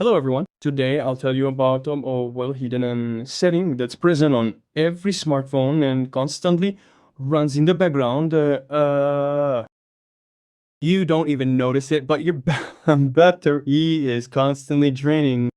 Hello everyone. Today I'll tell you about a well-hidden setting that's present on every smartphone and constantly runs in the background. You don't even notice it, but your battery is constantly draining.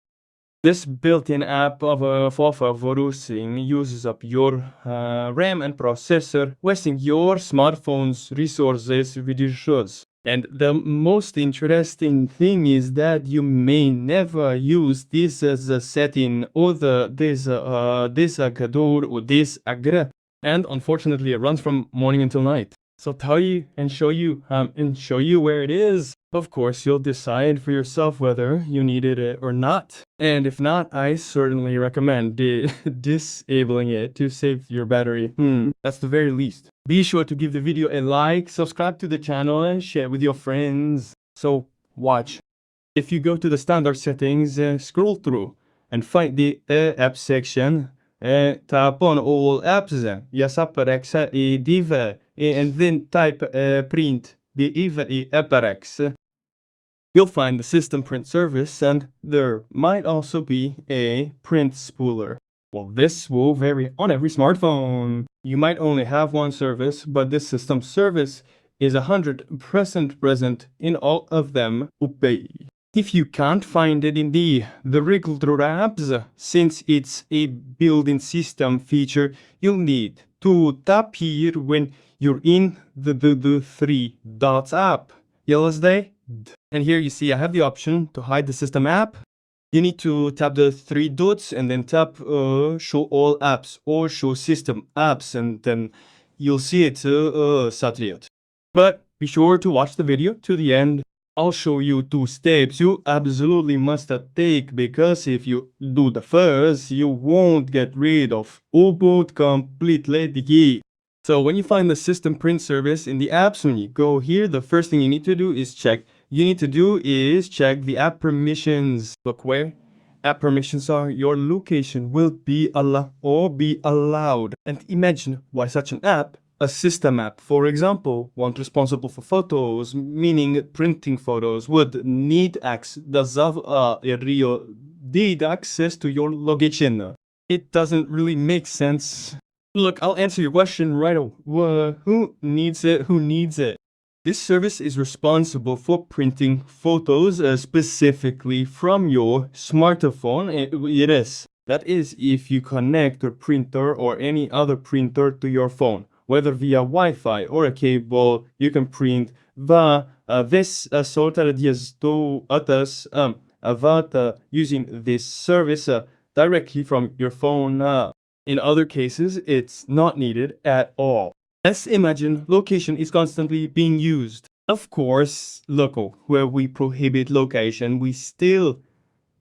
This built-in app for favoring uses up your RAM and processor, wasting your smartphone's resources with issues. And the most interesting thing is that you may never use this as a setting or this agador or this agra. And unfortunately, it runs from morning until night. So tell you and show you where it is. Of course, you'll decide for yourself whether you needed it or not. And if not, I certainly recommend disabling it to save your battery. That's the very least. Be sure to give the video a like, subscribe to the channel, and share with your friends. So, watch. If you go to the standard settings, scroll through and find the app section. Tap on all apps, yes, apparatus, div, and then type print the apparatus. You'll find the system print service, and there might also be a print spooler. Well, this will vary on every smartphone. You might only have one service, but this system service is 100% present in all of them. If you can't find it in the regular apps, since it's a built-in system feature, you'll need to tap here when you're in the three dots app. And here you see I have the option to hide the system app. You need to tap the three dots and then tap show all apps or show system apps, and then you'll see it satellite. But be sure to watch the video to the end. I'll show you 2 steps you absolutely must take, because if you do the first, you won't get rid of U-boot completely. So when you find the system print service in the apps, when you go here, the first thing you need to do is check the app permissions. Look where app permissions are. Your location will be allowed. And imagine why such an app, a system app, for example, one responsible for photos, meaning printing photos, would need access to your location. It doesn't really make sense. Look, I'll answer your question right away. Who needs it? This service is responsible for printing photos specifically from your smartphone. It is. That is, if you connect a printer or any other printer to your phone, whether via Wi-Fi or a cable, you can print using this service directly from your phone. In other cases, it's not needed at all. Let's imagine location is constantly being used. Of course, local, where we prohibit location, we still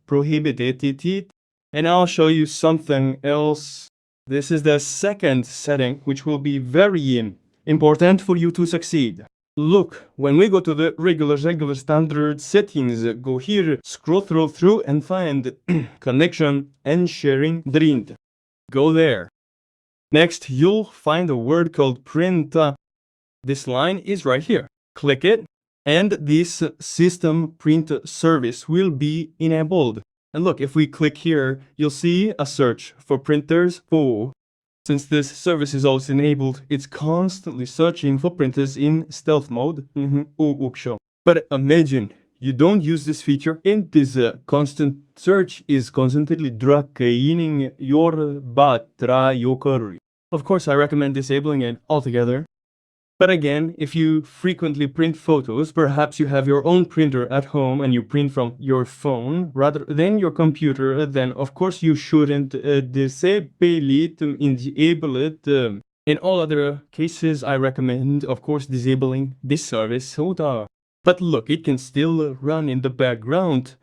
prohibited it. And I'll show you something else. This is the second setting, which will be very important for you to succeed. Look, when we go to the regular standard settings, go here, scroll through and find connection and sharing print. Go there. Next, you'll find a word called print. This line is right here. Click it, and this system print service will be enabled. And look, if we click here, you'll see a search for printers. Since this service is also enabled, it's constantly searching for printers in stealth mode. But imagine you don't use this feature, and this constant search is constantly draining your battery. Of course, I recommend disabling it altogether. But again, if you frequently print photos, perhaps you have your own printer at home and you print from your phone rather than your computer, then of course you shouldn't disable it and enable it. In all other cases, I recommend, of course, disabling this service. But look, it can still run in the background,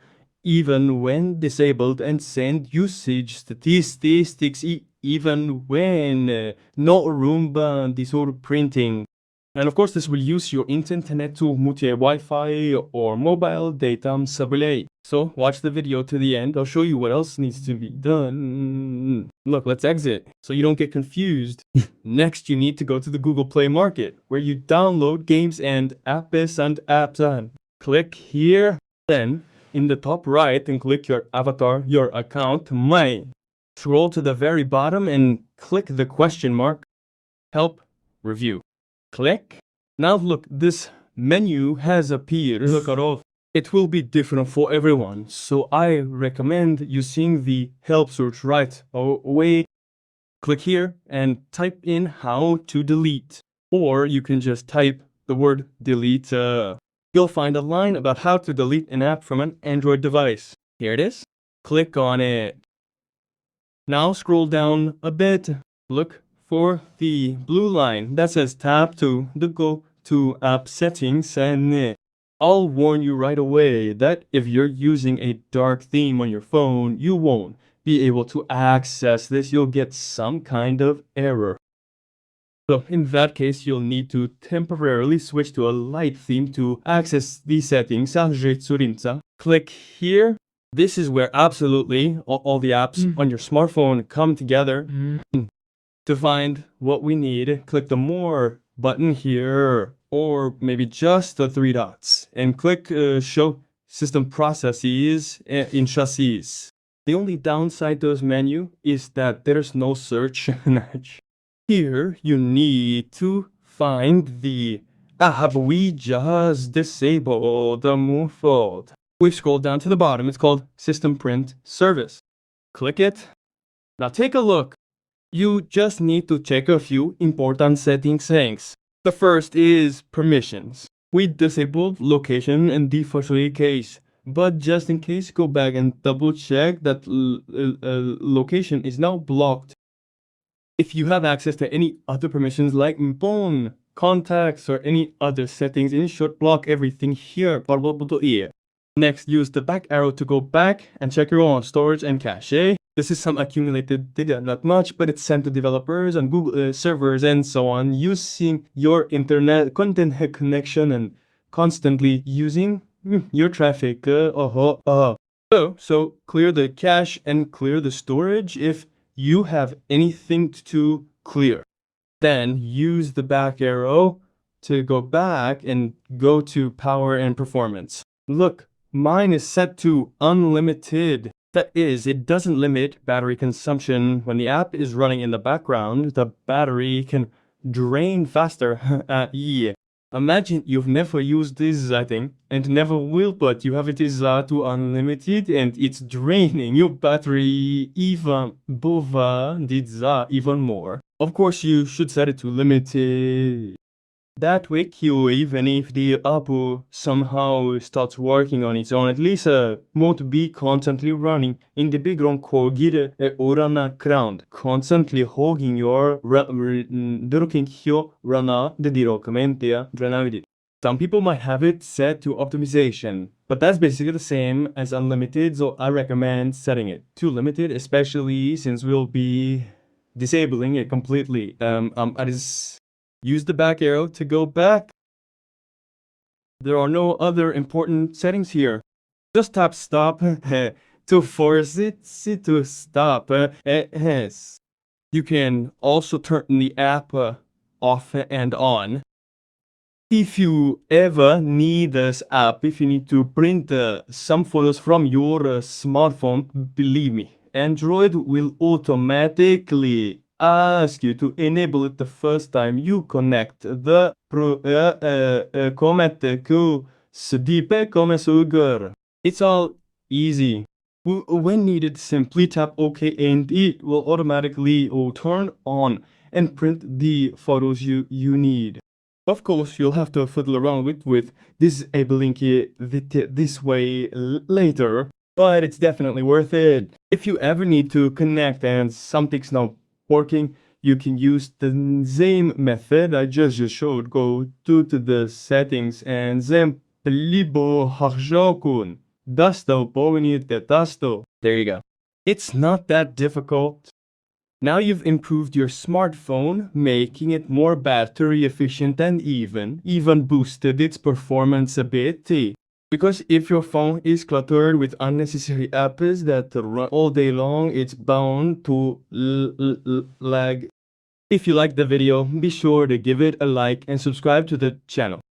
even when disabled, and send usage statistics, even when no room disorder printing. And of course, this will use your internet to multi Wi-Fi or mobile data supply. So watch the video to the end. I'll show you what else needs to be done. Look, let's exit so you don't get confused. Next, you need to go to the Google Play Market, where you download games and apps. Click here. Then in the top right and click your avatar, your account, my. Scroll to the very bottom and click the question mark. Help review. Click. Now look, this menu has appeared. Look at all. It will be different for everyone, so I recommend using the help search right away. Click here and type in how to delete, or you can just type the word delete. You'll find a line about how to delete an app from an Android device. Here it is. Click on it. Now scroll down a bit. Look for the blue line that says tap to the go to app settings, and I'll warn you right away that if you're using a dark theme on your phone, you won't be able to access this. You'll get some kind of error. So in that case, you'll need to temporarily switch to a light theme to access these settings. Click here. This is where absolutely all the apps on your smartphone come together. To find what we need, click the More button here, or maybe just the three dots, and click Show System Processes in Chassis. The only downside to this menu is that there's no search. Here, you need to find the app we just disabled, the muffled. We've scrolled down to the bottom. It's called System Print Service. Click it. Now take a look. You just need to check a few important settings. The first is permissions. We disabled location and default case, but just in case, go back and double check that location is now blocked. If you have access to any other permissions like phone, contacts, or any other settings, in short, block everything here. Next, use the back arrow to go back and check your own storage and cache. This is some accumulated data, not much, but it's sent to developers and Google servers and so on, using your internet content connection and constantly using your traffic. So clear the cache and clear the storage if you have anything to clear. Then use the back arrow to go back and go to power and performance. Look, mine is set to unlimited. That is, it doesn't limit battery consumption. When the app is running in the background, the battery can drain faster. Yeah. Imagine you've never used this thing and never will, but you have it is to unlimited and it's draining your battery even more. Of course, you should set it to limited. That way, even if the app somehow starts working on its own, at least won't be constantly running in the background 거기를 ground, constantly hogging your looking here runner the document. Some people might have it set to optimization, but that's basically the same as unlimited, so I recommend setting it to limited, especially since we'll be disabling it completely. Use the back arrow to go back. There are no other important settings here. Just tap stop to force it to stop. You can also turn the app off and on. If you ever need this app, if you need to print some photos from your smartphone, believe me, Android will automatically ask you to enable it the first time you connect the It's all easy. When needed, simply tap OK and it will automatically turn on and print the photos you need. Of course, you'll have to fiddle around with disabling it this way later, but it's definitely worth it. If you ever need to connect and something's not working, you can use the same method I just showed. Go to the settings and then there you go. It's not that difficult. Now you've improved your smartphone, making it more battery efficient and even boosted its performance a bit. Because if your phone is cluttered with unnecessary apps that run all day long, it's bound to lag. If you liked the video, be sure to give it a like and subscribe to the channel.